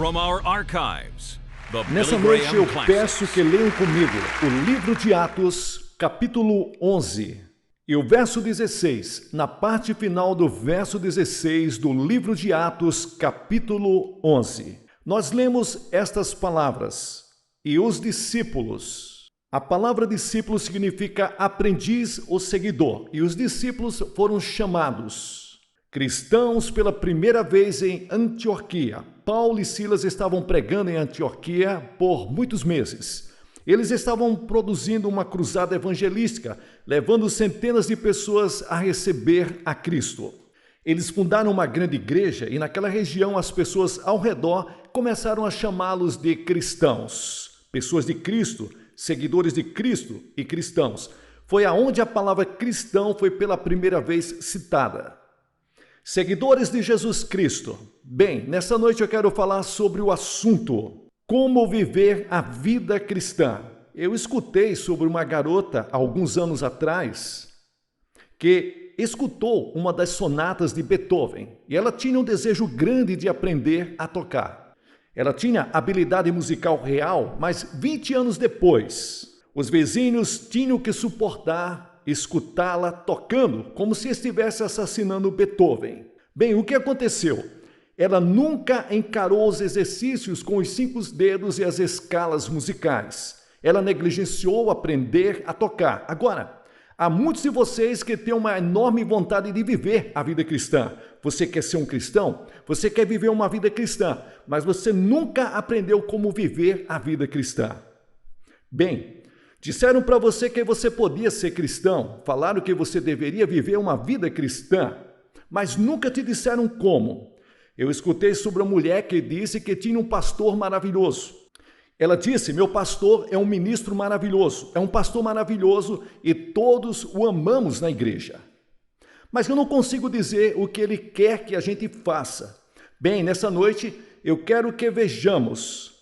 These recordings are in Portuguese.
from our archives, the Nessa Billy noite Graham eu Classics. peço que leiam comigo o livro de Atos, capítulo 11, e o verso 16, na parte final do verso 16 do livro de Atos, capítulo 11. Nós lemos estas palavras: e os discípulos. A palavra discípulo significa aprendiz ou seguidor, e os discípulos foram chamados cristãos pela primeira vez em Antioquia. Paulo e Silas estavam pregando em Antioquia por muitos meses. Eles estavam produzindo uma cruzada evangelística, levando centenas de pessoas a receber a Cristo. Eles fundaram uma grande igreja e naquela região as pessoas ao redor começaram a chamá-los de cristãos. Pessoas de Cristo, seguidores de Cristo e cristãos. Foi aonde a palavra cristão foi pela primeira vez citada. Seguidores de Jesus Cristo. Bem, nessa noite eu quero falar sobre o assunto: como viver a vida cristã. Eu escutei sobre uma garota, alguns anos atrás, que escutou uma das sonatas de Beethoven e ela tinha um desejo grande de aprender a tocar. Ela tinha habilidade musical real, mas 20 anos depois, os vizinhos tinham que suportar escutá-la tocando como se estivesse assassinando Beethoven. Bem, o que aconteceu? Ela nunca encarou os exercícios com os 5 dedos e as escalas musicais. Ela negligenciou aprender a tocar. Agora, há muitos de vocês que têm uma enorme vontade de viver a vida cristã. Você quer ser um cristão? Você quer viver uma vida cristã, mas você nunca aprendeu como viver a vida cristã. Bem, disseram para você que você podia ser cristão, falaram que você deveria viver uma vida cristã, mas nunca te disseram como. Eu escutei sobre uma mulher que disse que tinha um pastor maravilhoso. Ela disse: meu pastor é um ministro maravilhoso, é um pastor maravilhoso e todos o amamos na igreja. Mas eu não consigo dizer o que ele quer que a gente faça. Bem, nessa noite eu quero que vejamos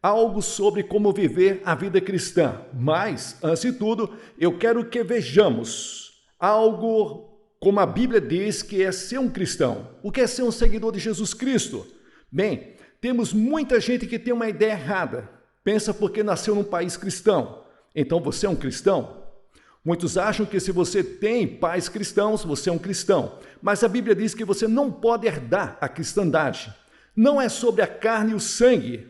algo sobre como viver a vida cristã. Mas, antes de tudo, eu quero que vejamos algo como a Bíblia diz que é ser um cristão. O que é ser um seguidor de Jesus Cristo? Bem, temos muita gente que tem uma ideia errada. Pensa porque nasceu num país cristão, então você é um cristão? Muitos acham que se você tem pais cristãos, você é um cristão. Mas a Bíblia diz que você não pode herdar a cristandade. Não é sobre a carne e o sangue.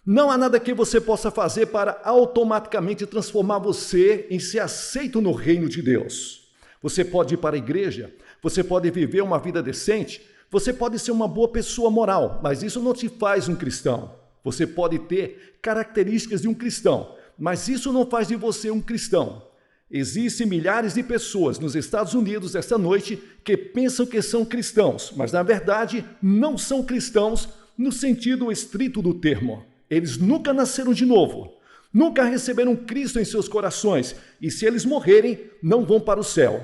Não há nada que você possa fazer para automaticamente transformar você em ser aceito no reino de Deus. Você pode ir para a igreja, você pode viver uma vida decente, você pode ser uma boa pessoa moral, mas isso não te faz um cristão. Você pode ter características de um cristão, mas isso não faz de você um cristão. Existem milhares de pessoas nos Estados Unidos esta noite que pensam que são cristãos, mas na verdade não são cristãos no sentido estrito do termo. Eles nunca nasceram de novo, nunca receberam Cristo em seus corações e se eles morrerem, não vão para o céu.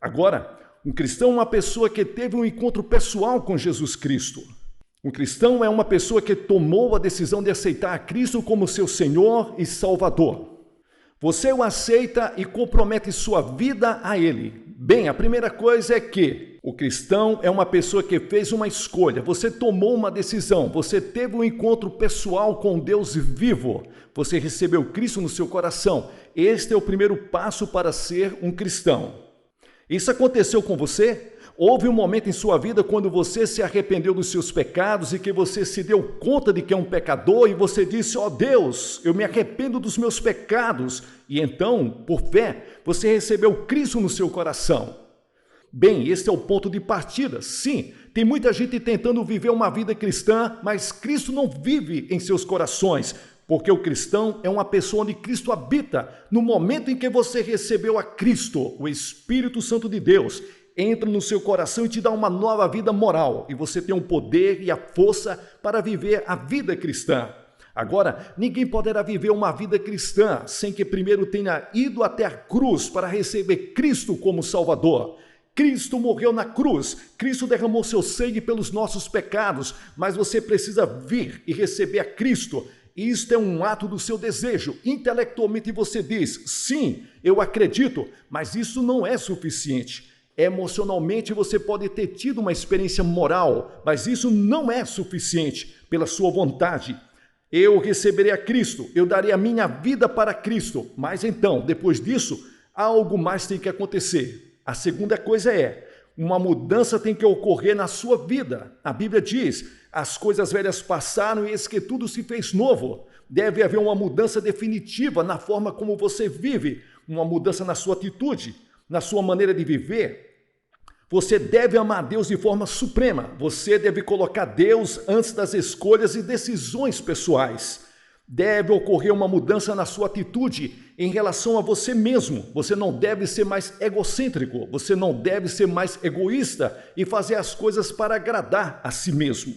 Agora, um cristão é uma pessoa que teve um encontro pessoal com Jesus Cristo. Um cristão é uma pessoa que tomou a decisão de aceitar a Cristo como seu Senhor e Salvador. Você o aceita e compromete sua vida a Ele. Bem, a primeira coisa é que o cristão é uma pessoa que fez uma escolha. Você tomou uma decisão, você teve um encontro pessoal com Deus vivo. Você recebeu Cristo no seu coração. Este é o primeiro passo para ser um cristão. Isso aconteceu com você? Houve um momento em sua vida quando você se arrependeu dos seus pecados e que você se deu conta de que é um pecador e você disse: ó Deus, eu me arrependo dos meus pecados. E então, por fé, você recebeu Cristo no seu coração. Bem, esse é o ponto de partida. Sim, tem muita gente tentando viver uma vida cristã, mas Cristo não vive em seus corações, porque o cristão é uma pessoa onde Cristo habita. No momento em que você recebeu a Cristo, o Espírito Santo de Deus entra no seu coração e te dá uma nova vida moral, e você tem o poder e a força para viver a vida cristã. Agora, ninguém poderá viver uma vida cristã sem que primeiro tenha ido até a cruz para receber Cristo como Salvador. Cristo morreu na cruz, Cristo derramou seu sangue pelos nossos pecados, mas você precisa vir e receber a Cristo. Isto é um ato do seu desejo. Intelectualmente você diz: sim, eu acredito, mas isso não é suficiente. Emocionalmente você pode ter tido uma experiência moral, mas isso não é suficiente pela sua vontade. Eu receberei a Cristo, eu darei a minha vida para Cristo, mas então, depois disso, algo mais tem que acontecer. A segunda coisa é, uma mudança tem que ocorrer na sua vida. A Bíblia diz, as coisas velhas passaram e eis que tudo se fez novo. Deve haver uma mudança definitiva na forma como você vive, uma mudança na sua atitude, na sua maneira de viver. Você deve amar Deus de forma suprema. Você deve colocar Deus antes das escolhas e decisões pessoais. Deve ocorrer uma mudança na sua atitude em relação a você mesmo. Você não deve ser mais egocêntrico. Você não deve ser mais egoísta e fazer as coisas para agradar a si mesmo.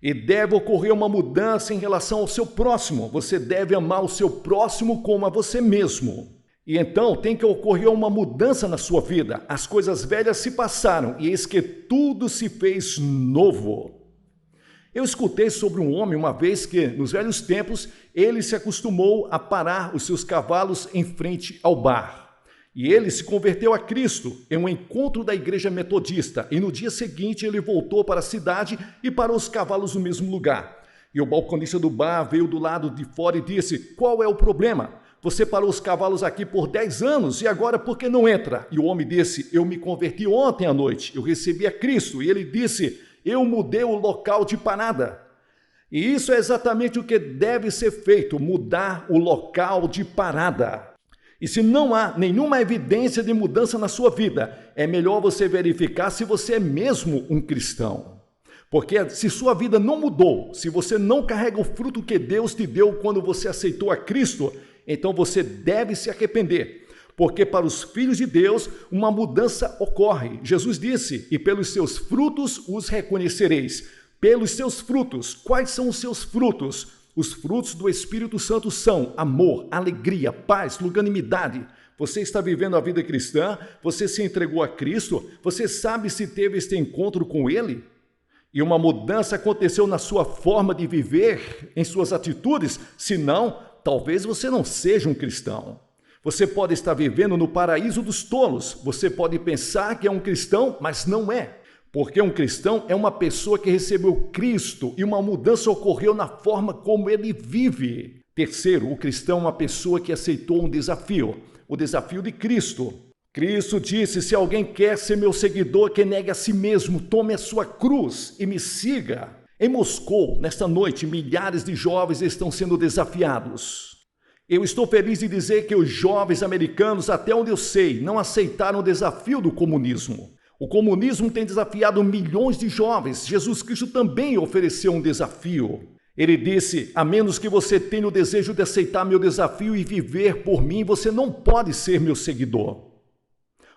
E deve ocorrer uma mudança em relação ao seu próximo. Você deve amar o seu próximo como a você mesmo. E então tem que ocorrer uma mudança na sua vida. As coisas velhas se passaram e eis que tudo se fez novo. Eu escutei sobre um homem uma vez que, nos velhos tempos, ele se acostumou a parar os seus cavalos em frente ao bar. E ele se converteu a Cristo em um encontro da igreja metodista. E no dia seguinte ele voltou para a cidade e parou os cavalos no mesmo lugar. E o balconista do bar veio do lado de fora e disse, qual é o problema? Você parou os cavalos aqui por 10 anos e agora por que não entra? E o homem disse, eu me converti ontem à noite, eu recebi a Cristo. E ele disse, eu mudei o local de parada. E isso é exatamente o que deve ser feito, mudar o local de parada. E se não há nenhuma evidência de mudança na sua vida, é melhor você verificar se você é mesmo um cristão. Porque se sua vida não mudou, se você não carrega o fruto que Deus te deu quando você aceitou a Cristo, então você deve se arrepender, porque para os filhos de Deus uma mudança ocorre. Jesus disse, e pelos seus frutos os reconhecereis. Pelos seus frutos, quais são os seus frutos? Os frutos do Espírito Santo são amor, alegria, paz, longanimidade. Você está vivendo a vida cristã? Você se entregou a Cristo? Você sabe se teve este encontro com Ele? E uma mudança aconteceu na sua forma de viver, em suas atitudes? Se não, talvez você não seja um cristão. Você pode estar vivendo no paraíso dos tolos. Você pode pensar que é um cristão, mas não é. Porque um cristão é uma pessoa que recebeu Cristo e uma mudança ocorreu na forma como ele vive. Terceiro, o cristão é uma pessoa que aceitou um desafio, o desafio de Cristo. Cristo disse, se alguém quer ser meu seguidor, que negue a si mesmo, tome a sua cruz e me siga. Em Moscou, nesta noite, milhares de jovens estão sendo desafiados. Eu estou feliz de dizer que os jovens americanos, até onde eu sei, não aceitaram o desafio do comunismo. O comunismo tem desafiado milhões de jovens. Jesus Cristo também ofereceu um desafio. Ele disse, a menos que você tenha o desejo de aceitar meu desafio e viver por mim, você não pode ser meu seguidor.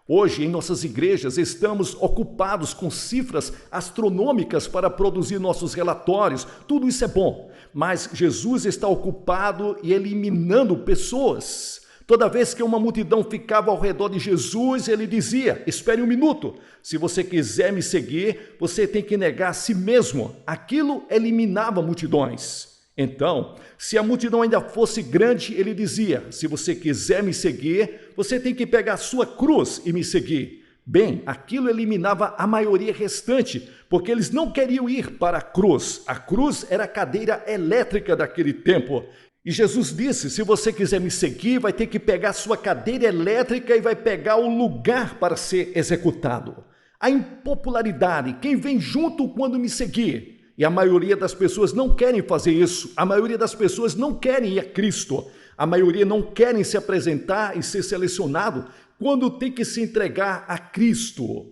Hoje, em nossas igrejas, estamos ocupados com cifras astronômicas para produzir nossos relatórios. Tudo isso é bom, mas Jesus está ocupado e eliminando pessoas. Toda vez que uma multidão ficava ao redor de Jesus, ele dizia, espere um minuto, se você quiser me seguir, você tem que negar a si mesmo. Aquilo eliminava multidões. Então, se a multidão ainda fosse grande, ele dizia, se você quiser me seguir, você tem que pegar a sua cruz e me seguir. Bem, aquilo eliminava a maioria restante, porque eles não queriam ir para a cruz. A cruz era a cadeira elétrica daquele tempo. E Jesus disse, se você quiser me seguir, vai ter que pegar a sua cadeira elétrica e vai pegar o lugar para ser executado. A impopularidade, quem vem junto quando me seguir? E a maioria das pessoas não querem fazer isso. A maioria das pessoas não querem ir a Cristo. A maioria não querem se apresentar e ser selecionado quando tem que se entregar a Cristo.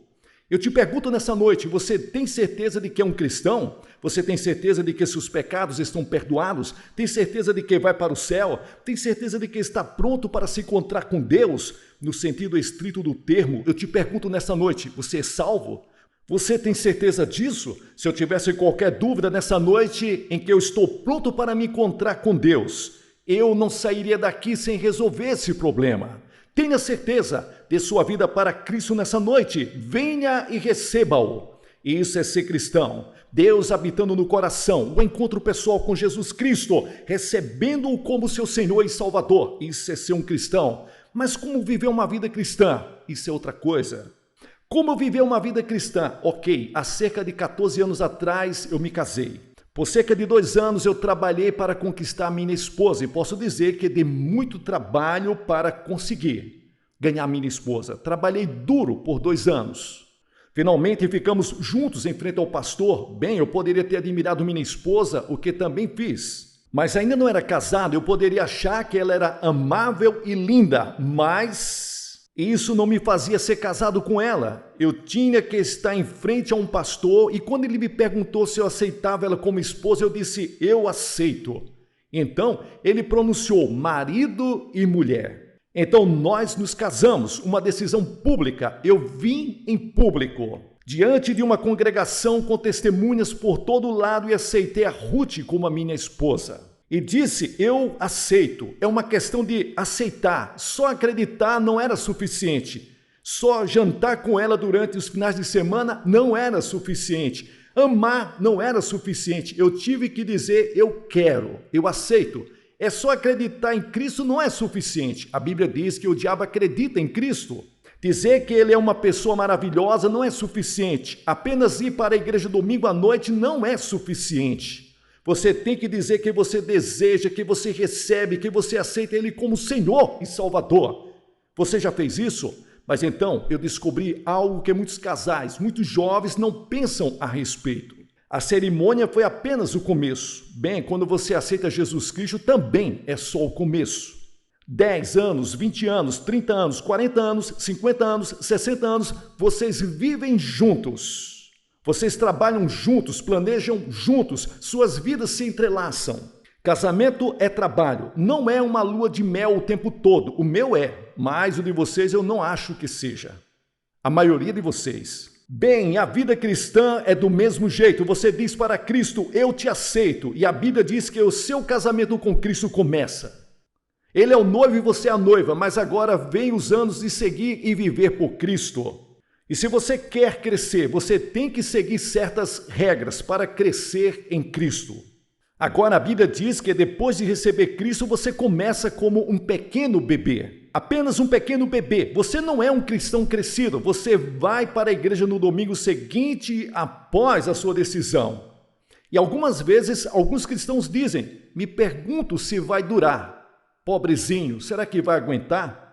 Eu te pergunto nessa noite, você tem certeza de que é um cristão? Você tem certeza de que seus pecados estão perdoados? Tem certeza de que vai para o céu? Tem certeza de que está pronto para se encontrar com Deus? No sentido estrito do termo, eu te pergunto nessa noite, você é salvo? Você tem certeza disso? Se eu tivesse qualquer dúvida nessa noite em que eu estou pronto para me encontrar com Deus, eu não sairia daqui sem resolver esse problema. Tenha certeza, dê sua vida para Cristo nessa noite. Venha e receba-o. Isso é ser cristão. Deus habitando no coração, o encontro pessoal com Jesus Cristo, recebendo-o como seu Senhor e Salvador. Isso é ser um cristão. Mas como viver uma vida cristã? Isso é outra coisa. Como viver uma vida cristã? Ok, há cerca de 14 anos atrás eu me casei. Por cerca de 2 anos eu trabalhei para conquistar minha esposa e posso dizer que dei muito trabalho para conseguir ganhar minha esposa. Trabalhei duro por 2 anos. Finalmente ficamos juntos em frente ao pastor. Bem, eu poderia ter admirado minha esposa, o que também fiz. Mas ainda não era casado, eu poderia achar que ela era amável e linda, mas isso não me fazia ser casado com ela. Eu tinha que estar em frente a um pastor e quando ele me perguntou se eu aceitava ela como esposa, eu disse, eu aceito. Então, ele pronunciou marido e mulher. Então, nós nos casamos, uma decisão pública. Eu vim em público, diante de uma congregação com testemunhas por todo lado e aceitei a Ruth como a minha esposa. E disse, eu aceito. É uma questão de aceitar. Só acreditar não era suficiente. Só jantar com ela durante os finais de semana não era suficiente. Amar não era suficiente. Eu tive que dizer, eu quero, eu aceito. É só acreditar em Cristo não é suficiente. A Bíblia diz que o diabo acredita em Cristo. Dizer que ele é uma pessoa maravilhosa não é suficiente. Apenas ir para a igreja domingo à noite não é suficiente. Você tem que dizer que você deseja, que você recebe, que você aceita Ele como Senhor e Salvador. Você já fez isso? Mas então eu descobri algo que muitos casais, muitos jovens não pensam a respeito. A cerimônia foi apenas o começo. Bem, quando você aceita Jesus Cristo também é só o começo. 10 anos, 20 anos, 30 anos, 40 anos, 50 anos, 60 anos, vocês vivem juntos. Vocês trabalham juntos, planejam juntos, suas vidas se entrelaçam. Casamento é trabalho, não é uma lua de mel o tempo todo. O meu é, mas o de vocês eu não acho que seja. A maioria de vocês. Bem, a vida cristã é do mesmo jeito. Você diz para Cristo, eu te aceito. E a Bíblia diz que o seu casamento com Cristo começa. Ele é o noivo e você é a noiva, mas agora vem os anos de seguir e viver por Cristo. E se você quer crescer, você tem que seguir certas regras para crescer em Cristo. Agora a Bíblia diz que depois de receber Cristo, você começa como um pequeno bebê. Apenas um pequeno bebê. Você não é um cristão crescido. Você vai para a igreja no domingo seguinte após a sua decisão. E algumas vezes, alguns cristãos dizem, me pergunto se vai durar. Pobrezinho, será que vai aguentar?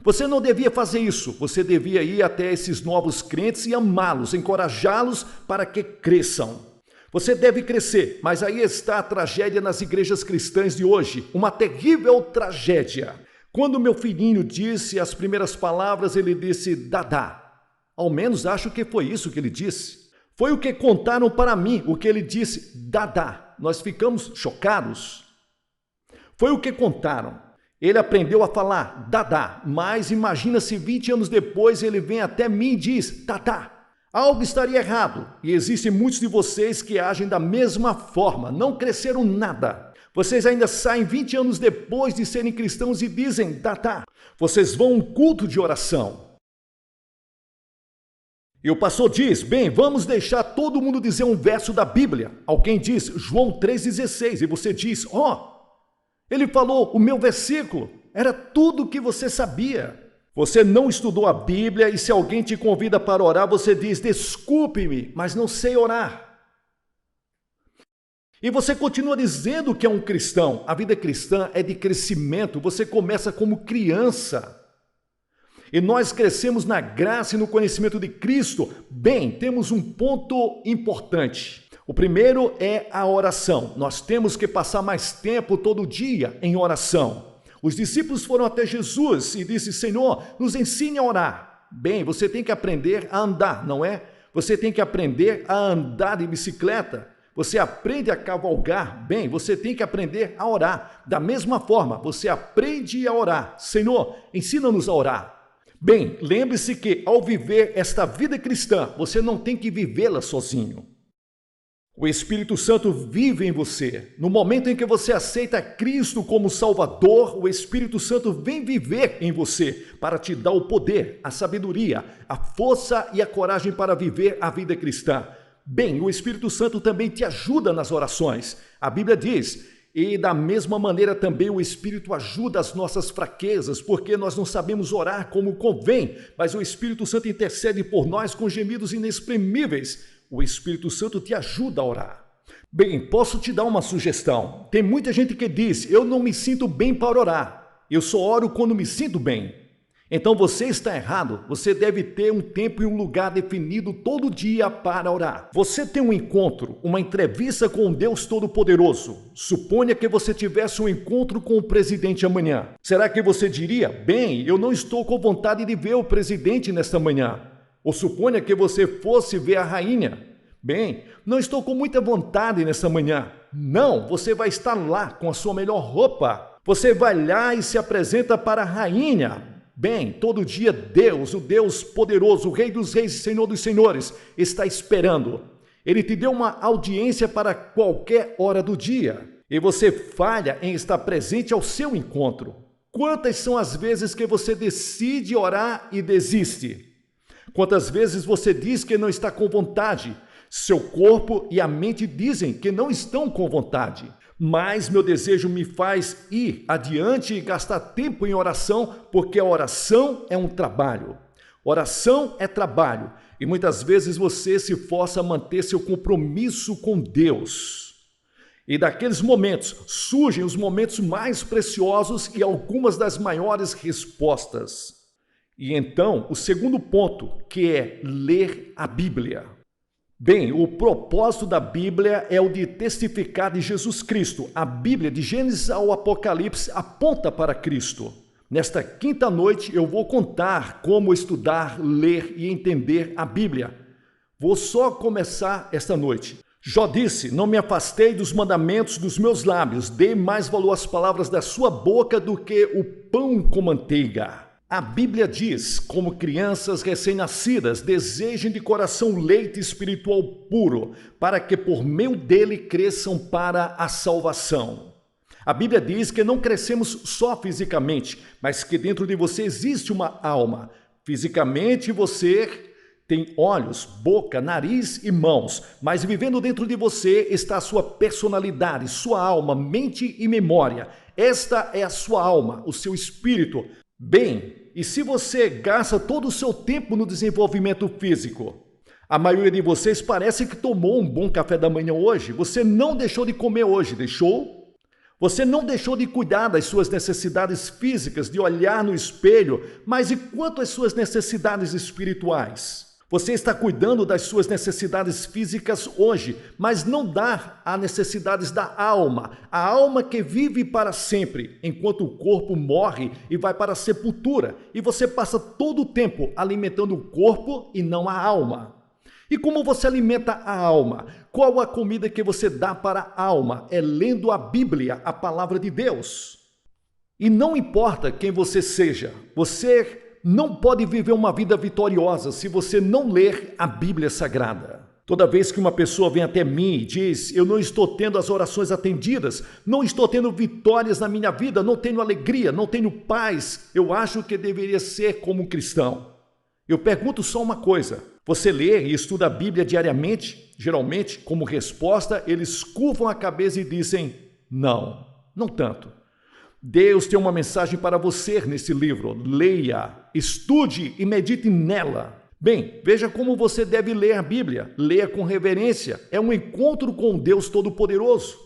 Você não devia fazer isso, você devia ir até esses novos crentes e amá-los, encorajá-los para que cresçam. Você deve crescer, mas aí está a tragédia nas igrejas cristãs de hoje, uma terrível tragédia. Quando meu filhinho disse as primeiras palavras, ele disse Dadá. Ao menos acho que foi isso que ele disse. Foi o que contaram para mim, o que ele disse, Dadá. Nós ficamos chocados. Foi o que contaram. Ele aprendeu a falar Dadá, mas imagina se 20 anos depois ele vem até mim e diz Dadá. Algo estaria errado e existem muitos de vocês que agem da mesma forma, não cresceram nada. Vocês ainda saem 20 anos depois de serem cristãos e dizem Dadá. Vocês vão a um culto de oração. E o pastor diz, bem, vamos deixar todo mundo dizer um verso da Bíblia. Alguém diz João 3,16 e você diz, ele falou o meu versículo, era tudo o que você sabia. Você não estudou a Bíblia e se alguém te convida para orar, você diz, desculpe-me, mas não sei orar. E você continua dizendo que é um cristão. A vida cristã é de crescimento, você começa como criança. E nós crescemos na graça e no conhecimento de Cristo. Bem, temos um ponto importante. O primeiro é a oração. Nós temos que passar mais tempo todo dia em oração. Os discípulos foram até Jesus e disse, Senhor, nos ensine a orar. Bem, você tem que aprender a andar, não é? Você tem que aprender a andar de bicicleta. Você aprende a cavalgar. Bem, você tem que aprender a orar. Da mesma forma, você aprende a orar. Senhor, ensina-nos a orar. Bem, lembre-se que ao viver esta vida cristã, você não tem que vivê-la sozinho. O Espírito Santo vive em você. No momento em que você aceita Cristo como Salvador, o Espírito Santo vem viver em você para te dar o poder, a sabedoria, a força e a coragem para viver a vida cristã. Bem, o Espírito Santo também te ajuda nas orações. A Bíblia diz, E da mesma maneira também o Espírito ajuda as nossas fraquezas, porque nós não sabemos orar como convém, mas o Espírito Santo intercede por nós com gemidos inexprimíveis. O Espírito Santo te ajuda a orar. Bem, posso te dar uma sugestão. Tem muita gente que diz, eu não me sinto bem para orar. Eu só oro quando me sinto bem. Então você está errado. Você deve ter um tempo e um lugar definido todo dia para orar. Você tem um encontro, uma entrevista com Deus Todo-Poderoso. Suponha que você tivesse um encontro com o presidente amanhã. Será que você diria, bem, eu não estou com vontade de ver o presidente nesta manhã? Ou suponha que você fosse ver a rainha. Bem, não estou com muita vontade nessa manhã. Não, você vai estar lá com a sua melhor roupa. Você vai lá e se apresenta para a rainha. Bem, todo dia Deus, o Deus poderoso, o Rei dos Reis e Senhor dos Senhores, está esperando. Ele te deu uma audiência para qualquer hora do dia. E você falha em estar presente ao seu encontro. Quantas são as vezes que você decide orar e desiste? Quantas vezes você diz que não está com vontade? Seu corpo e a mente dizem que não estão com vontade. Mas meu desejo me faz ir adiante e gastar tempo em oração, porque a oração é um trabalho. Oração é trabalho. E muitas vezes você se força a manter seu compromisso com Deus. E daqueles momentos surgem os momentos mais preciosos e algumas das maiores respostas. E então, o segundo ponto, que é ler a Bíblia. Bem, o propósito da Bíblia é o de testificar de Jesus Cristo. A Bíblia, de Gênesis ao Apocalipse, aponta para Cristo. Nesta quinta noite, eu vou contar como estudar, ler e entender a Bíblia. Vou só começar esta noite. Jó disse, não me afastei dos mandamentos dos meus lábios, dei mais valor às palavras da sua boca do que o pão com manteiga. A Bíblia diz, como crianças recém-nascidas, desejem de coração leite espiritual puro, para que por meio dele cresçam para a salvação. A Bíblia diz que não crescemos só fisicamente, mas que dentro de você existe uma alma. Fisicamente você tem olhos, boca, nariz e mãos, mas vivendo dentro de você está a sua personalidade, sua alma, mente e memória. Esta é a sua alma, o seu espírito. Bem, e se você gasta todo o seu tempo no desenvolvimento físico? A maioria de vocês parece que tomou um bom café da manhã hoje. Você não deixou de comer hoje, deixou? Você não deixou de cuidar das suas necessidades físicas, de olhar no espelho, mas e quanto às suas necessidades espirituais? Você está cuidando das suas necessidades físicas hoje, mas não dá às necessidades da alma, a alma que vive para sempre, enquanto o corpo morre e vai para a sepultura, e você passa todo o tempo alimentando o corpo e não a alma. E como você alimenta a alma? Qual a comida que você dá para a alma? É lendo a Bíblia, a palavra de Deus. E não importa quem você seja, você não pode viver uma vida vitoriosa se você não ler a Bíblia Sagrada. Toda vez que uma pessoa vem até mim e diz, eu não estou tendo as orações atendidas, não estou tendo vitórias na minha vida, não tenho alegria, não tenho paz, eu acho que deveria ser como um cristão. Eu pergunto só uma coisa, você lê e estuda a Bíblia diariamente? Geralmente, como resposta, eles curvam a cabeça e dizem, não, não tanto. Deus tem uma mensagem para você nesse livro. Leia, estude e medite nela. Bem, veja como você deve ler a Bíblia. Leia com reverência. É um encontro com Deus Todo-Poderoso.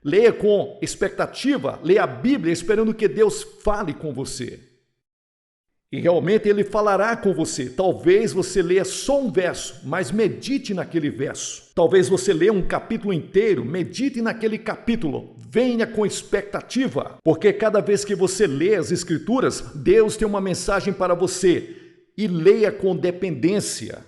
Leia com expectativa. Leia a Bíblia esperando que Deus fale com você. E realmente Ele falará com você. Talvez você leia só um verso, mas medite naquele verso. Talvez você leia um capítulo inteiro, medite naquele capítulo. Venha com expectativa, porque cada vez que você lê as Escrituras, Deus tem uma mensagem para você. E leia com dependência.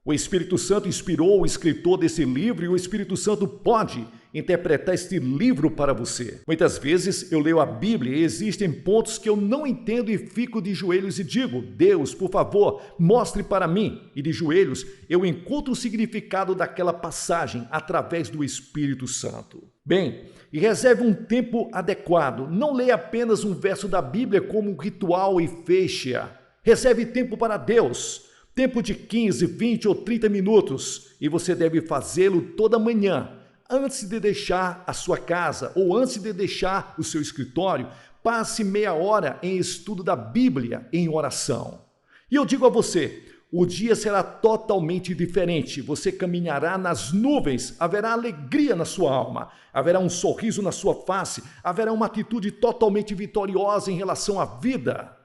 O Espírito Santo inspirou o escritor desse livro e o Espírito Santo pode interpretar este livro para você. Muitas vezes eu leio a Bíblia e existem pontos que eu não entendo e fico de joelhos e digo, Deus, por favor, mostre para mim. E de joelhos eu encontro o significado daquela passagem através do Espírito Santo. Bem, e reserve um tempo adequado. Não leia apenas um verso da Bíblia como um ritual e feche-a. Reserve tempo para Deus. Tempo de 15, 20 ou 30 minutos. E você deve fazê-lo toda manhã, Antes de deixar a sua casa ou antes de deixar o seu escritório, passe meia hora em estudo da Bíblia, em oração. E eu digo a você, o dia será totalmente diferente. Você caminhará nas nuvens, haverá alegria na sua alma, haverá um sorriso na sua face, haverá uma atitude totalmente vitoriosa em relação à vida.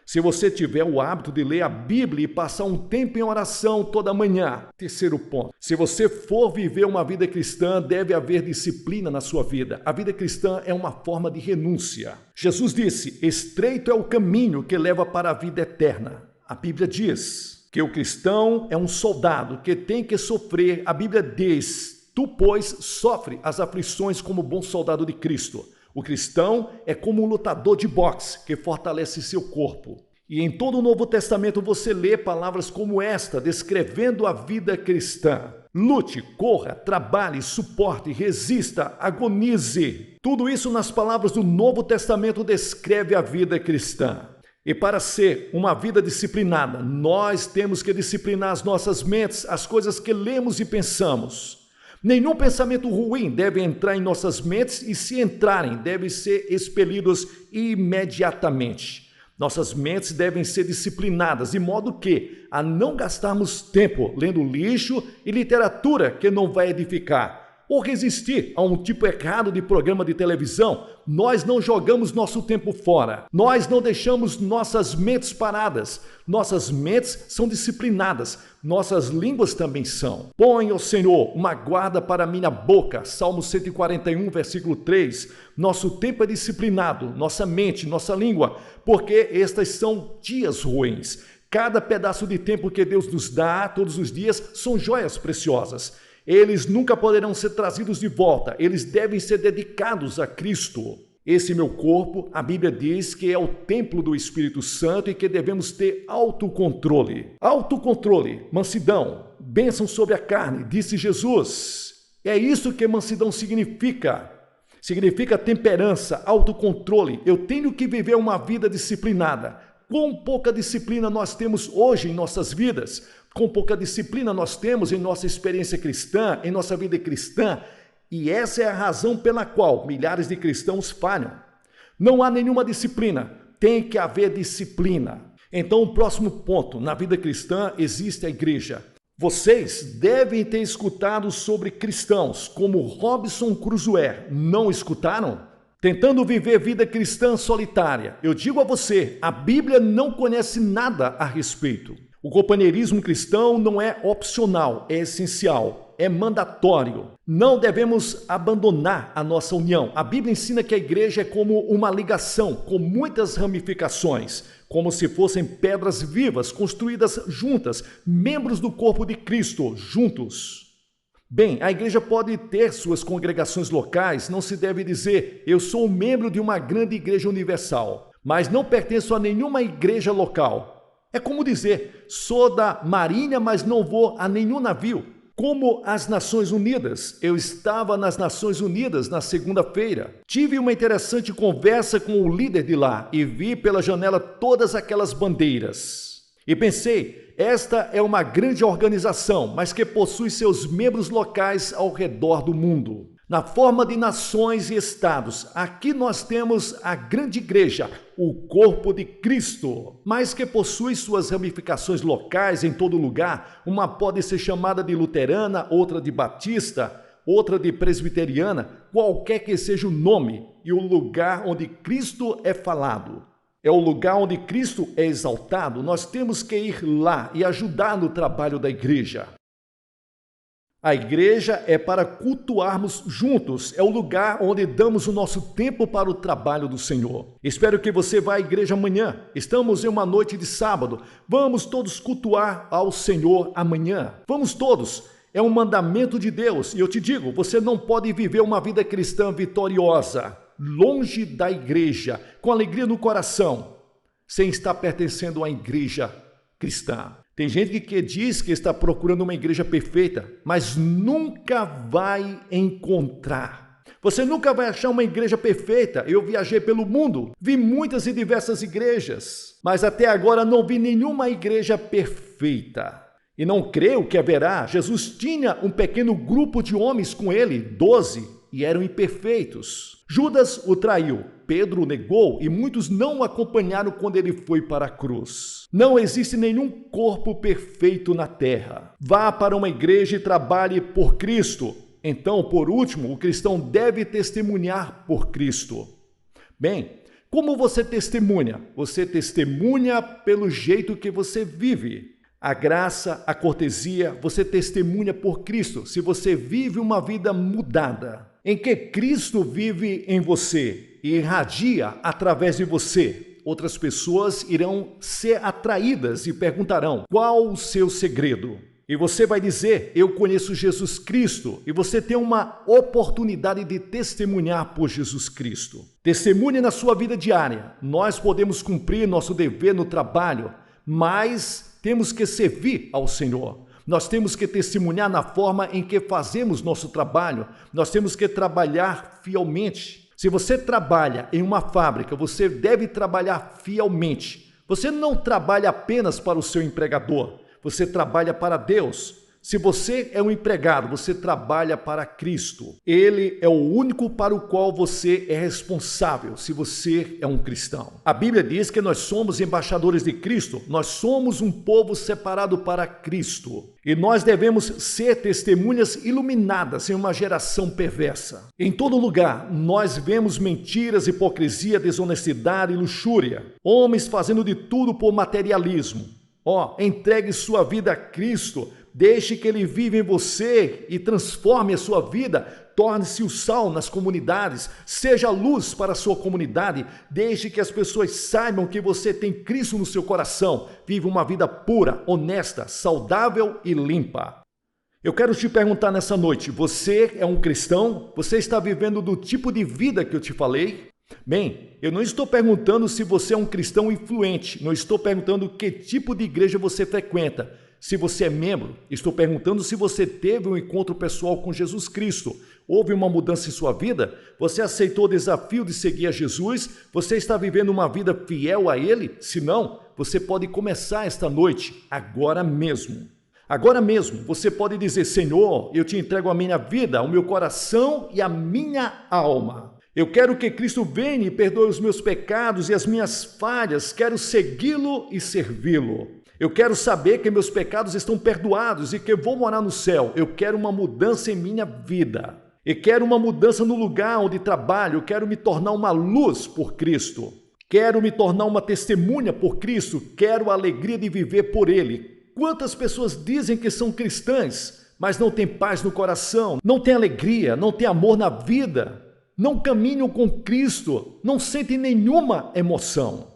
Se você tiver o hábito de ler a Bíblia e passar um tempo em oração toda manhã. Terceiro ponto. Se você for viver uma vida cristã, deve haver disciplina na sua vida. A vida cristã é uma forma de renúncia. Jesus disse, estreito é o caminho que leva para a vida eterna. A Bíblia diz que o cristão é um soldado que tem que sofrer. A Bíblia diz, tu, pois, sofre as aflições como bom soldado de Cristo. O cristão é como um lutador de boxe que fortalece seu corpo. E em todo o Novo Testamento você lê palavras como esta, descrevendo a vida cristã. Lute, corra, trabalhe, suporte, resista, agonize. Tudo isso nas palavras do Novo Testamento descreve a vida cristã. E para ser uma vida disciplinada, nós temos que disciplinar as nossas mentes, as coisas que lemos e pensamos. Nenhum pensamento ruim deve entrar em nossas mentes e, se entrarem, devem ser expelidos imediatamente. Nossas mentes devem ser disciplinadas, de modo que a não gastarmos tempo lendo lixo e literatura que não vai edificar, ou resistir a um tipo errado de programa de televisão. Nós não jogamos nosso tempo fora. Nós não deixamos nossas mentes paradas. Nossas mentes são disciplinadas. Nossas línguas também são. Põe, ó Senhor, uma guarda para minha boca. Salmo 141, versículo 3. Nosso tempo é disciplinado, nossa mente, nossa língua, porque estas são dias ruins. Cada pedaço de tempo que Deus nos dá todos os dias são joias preciosas. Eles nunca poderão ser trazidos de volta, eles devem ser dedicados a Cristo. Esse meu corpo, a Bíblia diz que é o templo do Espírito Santo e que devemos ter autocontrole. Autocontrole, mansidão, bênção sobre a carne, disse Jesus. É isso que mansidão significa. Significa temperança, autocontrole. Eu tenho que viver uma vida disciplinada. Quão pouca disciplina nós temos hoje em nossas vidas. Com pouca disciplina nós temos em nossa experiência cristã, em nossa vida cristã, e essa é a razão pela qual milhares de cristãos falham. Não há nenhuma disciplina, tem que haver disciplina. Então, o próximo ponto, na vida cristã existe a igreja. Vocês devem ter escutado sobre cristãos como Robinson Crusoe, não escutaram? Tentando viver vida cristã solitária. Eu digo a você, a Bíblia não conhece nada a respeito. O companheirismo cristão não é opcional, é essencial, é mandatório. Não devemos abandonar a nossa união. A Bíblia ensina que a igreja é como uma ligação com muitas ramificações, como se fossem pedras vivas construídas juntas, membros do corpo de Cristo, juntos. Bem, a igreja pode ter suas congregações locais, não se deve dizer, eu sou um membro de uma grande igreja universal, mas não pertenço a nenhuma igreja local. É como dizer, sou da Marinha, mas não vou a nenhum navio. Como as Nações Unidas. Eu estava nas Nações Unidas na segunda-feira. Tive uma interessante conversa com o líder de lá e vi pela janela todas aquelas bandeiras. E pensei, esta é uma grande organização, mas que possui seus membros locais ao redor do mundo. Na forma de nações e estados, aqui nós temos a grande igreja, o corpo de Cristo, mas que possui suas ramificações locais em todo lugar. Uma pode ser chamada de luterana, outra de batista, outra de presbiteriana, qualquer que seja o nome e o lugar onde Cristo é falado. É o lugar onde Cristo é exaltado. Nós temos que ir lá e ajudar no trabalho da igreja. A igreja é para cultuarmos juntos, é o lugar onde damos o nosso tempo para o trabalho do Senhor. Espero que você vá à igreja amanhã. Estamos em uma noite de sábado. Vamos todos cultuar ao Senhor amanhã. Vamos todos. É um mandamento de Deus. E eu te digo, você não pode viver uma vida cristã vitoriosa, longe da igreja, com alegria no coração, sem estar pertencendo à igreja cristã. Tem gente que diz que está procurando uma igreja perfeita, mas nunca vai encontrar. Você nunca vai achar uma igreja perfeita. Eu viajei pelo mundo, vi muitas e diversas igrejas, mas até agora não vi nenhuma igreja perfeita. E não creio que haverá. Jesus tinha um pequeno grupo de homens com ele, 12, e eram imperfeitos. Judas o traiu, Pedro o negou e muitos não o acompanharam quando ele foi para a cruz. Não existe nenhum corpo perfeito na terra. Vá para uma igreja e trabalhe por Cristo. Então, por último, o cristão deve testemunhar por Cristo. Bem, como você testemunha? Você testemunha pelo jeito que você vive. A graça, a cortesia, você testemunha por Cristo, se você vive uma vida mudada, em que Cristo vive em você e irradia através de você. Outras pessoas irão ser atraídas e perguntarão: qual o seu segredo? E você vai dizer: eu conheço Jesus Cristo. E você tem uma oportunidade de testemunhar por Jesus Cristo. Testemunhe na sua vida diária. Nós podemos cumprir nosso dever no trabalho, mas temos que servir ao Senhor. Nós temos que testemunhar na forma em que fazemos nosso trabalho. Nós temos que trabalhar fielmente. Se você trabalha em uma fábrica, você deve trabalhar fielmente. Você não trabalha apenas para o seu empregador. Você trabalha para Deus. Se você é um empregado, você trabalha para Cristo. Ele é o único para o qual você é responsável, se você é um cristão. A Bíblia diz que nós somos embaixadores de Cristo. Nós somos um povo separado para Cristo. E nós devemos ser testemunhas iluminadas em uma geração perversa. Em todo lugar, nós vemos mentiras, hipocrisia, desonestidade e luxúria. Homens fazendo de tudo por materialismo. Entregue sua vida a Cristo. Deixe que Ele viva em você e transforme a sua vida. Torne-se o sal nas comunidades. Seja luz para a sua comunidade. Deixe que as pessoas saibam que você tem Cristo no seu coração. Vive uma vida pura, honesta, saudável e limpa. Eu quero te perguntar nessa noite: você é um cristão? Você está vivendo do tipo de vida que eu te falei? Bem, eu não estou perguntando se você é um cristão influente. Não estou perguntando que tipo de igreja você frequenta. Se você é membro, estou perguntando se você teve um encontro pessoal com Jesus Cristo. Houve uma mudança em sua vida? Você aceitou o desafio de seguir a Jesus? Você está vivendo uma vida fiel a Ele? Se não, você pode começar esta noite, agora mesmo. Agora mesmo, você pode dizer: Senhor, eu te entrego a minha vida, o meu coração e a minha alma. Eu quero que Cristo venha e perdoe os meus pecados e as minhas falhas. Quero segui-lo e servi-lo. Eu quero saber que meus pecados estão perdoados e que eu vou morar no céu. Eu quero uma mudança em minha vida. E quero uma mudança no lugar onde trabalho. Eu quero me tornar uma luz por Cristo. Quero me tornar uma testemunha por Cristo. Quero a alegria de viver por Ele. Quantas pessoas dizem que são cristãs, mas não têm paz no coração, não têm alegria, não têm amor na vida, não caminham com Cristo, não sentem nenhuma emoção.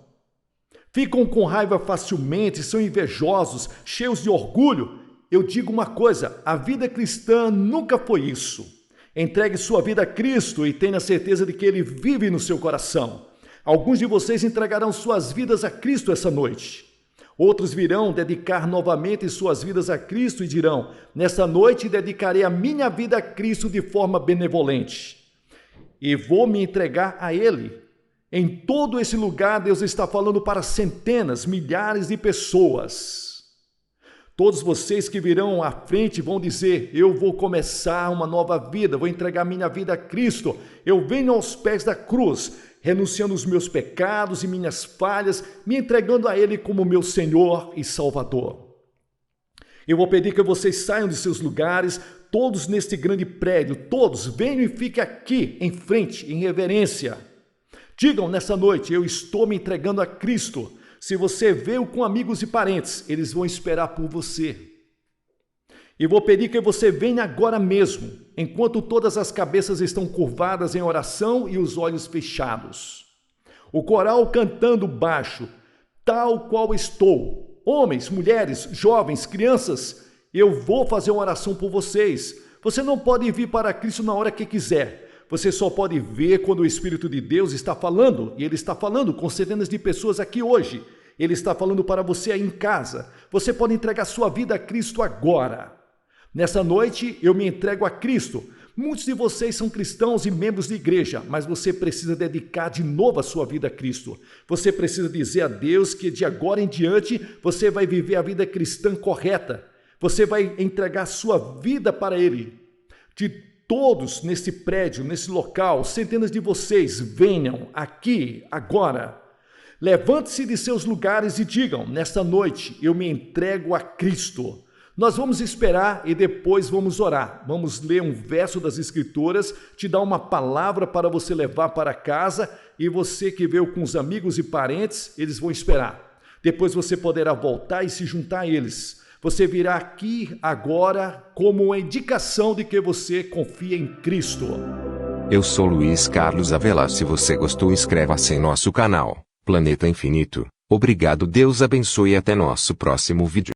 Ficam com raiva facilmente, são invejosos, cheios de orgulho. Eu digo uma coisa: a vida cristã nunca foi isso. Entregue sua vida a Cristo e tenha certeza de que Ele vive no seu coração. Alguns de vocês entregarão suas vidas a Cristo essa noite. Outros virão dedicar novamente suas vidas a Cristo e dirão: nessa noite dedicarei a minha vida a Cristo de forma benevolente. E vou me entregar a Ele. Em todo esse lugar, Deus está falando para centenas, milhares de pessoas. Todos vocês que virão à frente vão dizer: eu vou começar uma nova vida, vou entregar minha vida a Cristo. Eu venho aos pés da cruz, renunciando os meus pecados e minhas falhas, me entregando a Ele como meu Senhor e Salvador. Eu vou pedir que vocês saiam de seus lugares, todos neste grande prédio, todos venham e fiquem aqui em frente, em reverência. Digam nessa noite: eu estou me entregando a Cristo. Se você veio com amigos e parentes, eles vão esperar por você. E vou pedir que você venha agora mesmo, enquanto todas as cabeças estão curvadas em oração e os olhos fechados. O coral cantando baixo: tal qual estou. Homens, mulheres, jovens, crianças, eu vou fazer uma oração por vocês. Você não pode vir para Cristo na hora que quiser. Você só pode ver quando o Espírito de Deus está falando, e Ele está falando com centenas de pessoas aqui hoje. Ele está falando para você aí em casa. Você pode entregar sua vida a Cristo agora. Nessa noite, eu me entrego a Cristo. Muitos de vocês são cristãos e membros de igreja, mas você precisa dedicar de novo a sua vida a Cristo. Você precisa dizer a Deus que de agora em diante você vai viver a vida cristã correta. Você vai entregar sua vida para Ele. De todos nesse prédio, nesse local, centenas de vocês venham aqui, agora. Levante-se de seus lugares e digam: nesta noite eu me entrego a Cristo. Nós vamos esperar e depois vamos orar. Vamos ler um verso das Escrituras, te dar uma palavra para você levar para casa e você que veio com os amigos e parentes, eles vão esperar. Depois você poderá voltar e se juntar a eles. Você virá aqui agora como uma indicação de que você confia em Cristo. Eu sou Luiz Carlos Avelar. Se você gostou, inscreva-se em nosso canal, Planeta Infinito. Obrigado, Deus abençoe e até nosso próximo vídeo.